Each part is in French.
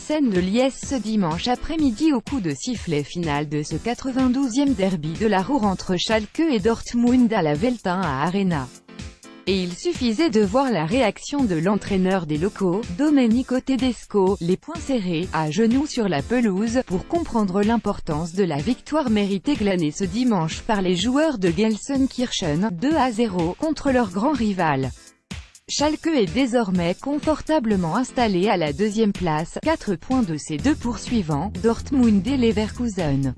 scène de liesse ce dimanche après-midi au coup de sifflet final de ce 92e derby de la Ruhr entre Schalke et Dortmund à la Veltin Arena. Et il suffisait de voir la réaction de l'entraîneur des locaux, Domenico Tedesco, les poings serrés, à genoux sur la pelouse, pour comprendre l'importance de la victoire méritée glanée ce dimanche par les joueurs de Gelsenkirchen, 2-0, contre leur grand rival. Schalke est désormais confortablement installé à la deuxième place, 4 points de ses deux poursuivants, Dortmund et Leverkusen.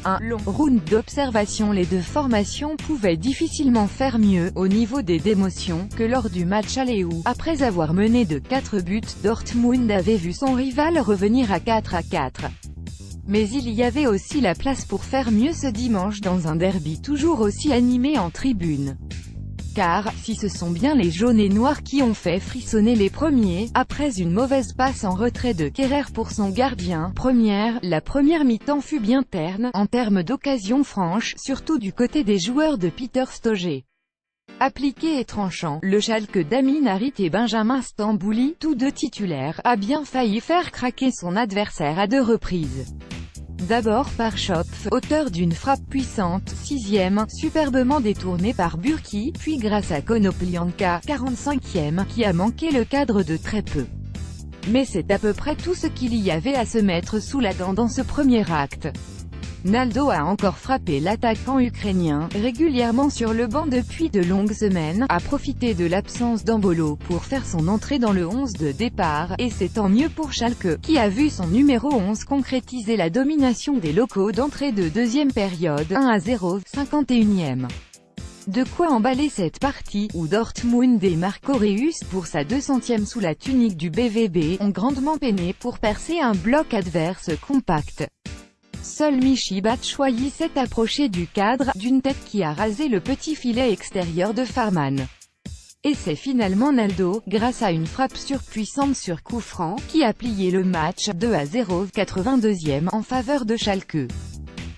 Un long round d'observation. Les deux formations pouvaient difficilement faire mieux, au niveau des démotions, que lors du match aller où, après avoir mené de 4 buts, Dortmund avait vu son rival revenir à 4-4. Mais il y avait aussi la place pour faire mieux ce dimanche dans un derby toujours aussi animé en tribune. Car, si ce sont bien les jaunes et noirs qui ont fait frissonner les premiers, après une mauvaise passe en retrait de Kehrer pour son gardien, la première mi-temps fut bien terne, en termes d'occasions franches, surtout du côté des joueurs de Peter Stoger. Appliqué et tranchant, le Schalke d'Amin Harit et Benjamin Stambouli, tous deux titulaires, a bien failli faire craquer son adversaire à 2 reprises. D'abord par Schopf, auteur d'une frappe puissante, 6e, superbement détournée par Burki, puis grâce à Konoplyanka, 45e, qui a manqué le cadre de très peu. Mais c'est à peu près tout ce qu'il y avait à se mettre sous la dent dans ce premier acte. Naldo a encore frappé l'attaquant ukrainien, régulièrement sur le banc depuis de longues semaines, a profité de l'absence d'Embolo pour faire son entrée dans le 11 de départ, et c'est tant mieux pour Schalke, qui a vu son numéro 11 concrétiser la domination des locaux d'entrée de deuxième période, 1-0, 51e. De quoi emballer cette partie, où Dortmund et Marco Reus, pour sa 200e sous la tunique du BVB, ont grandement peiné pour percer un bloc adverse compact. Seul Michy Batshuayi s'est approché du cadre, d'une tête qui a rasé le petit filet extérieur de Farman. Et c'est finalement Naldo, grâce à une frappe surpuissante sur coup franc, qui a plié le match, 2-0, 82e, en faveur de Schalke.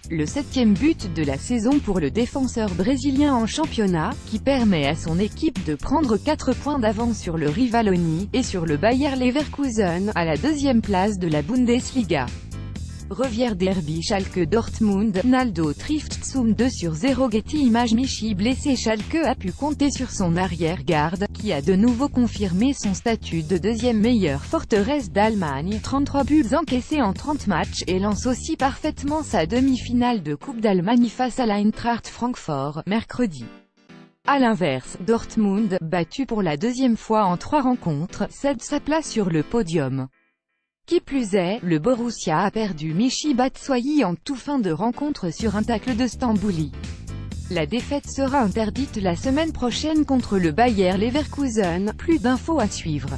Le 7e but de la saison pour le défenseur brésilien en championnat, qui permet à son équipe de prendre 4 points d'avance sur le rival ONI, et sur le Bayer Leverkusen, à la 2e place de la Bundesliga. Revière derby Schalke-Dortmund, Naldo trifft zum 2-0. Getty Images. Michy blessé. Schalke a pu compter sur son arrière-garde, qui a de nouveau confirmé son statut de deuxième meilleure forteresse d'Allemagne, 33 buts encaissés en 30 matchs, et lance aussi parfaitement sa demi-finale de Coupe d'Allemagne face à l'Eintracht Francfort, mercredi. A l'inverse, Dortmund, battu pour la 2e fois en 3 rencontres, cède sa place sur le podium. Qui plus est, le Borussia a perdu Michy Batshuayi en toute fin de rencontre sur un tacle de Stambouli. La défaite sera interdite la semaine prochaine contre le Bayer Leverkusen. Plus d'infos à suivre.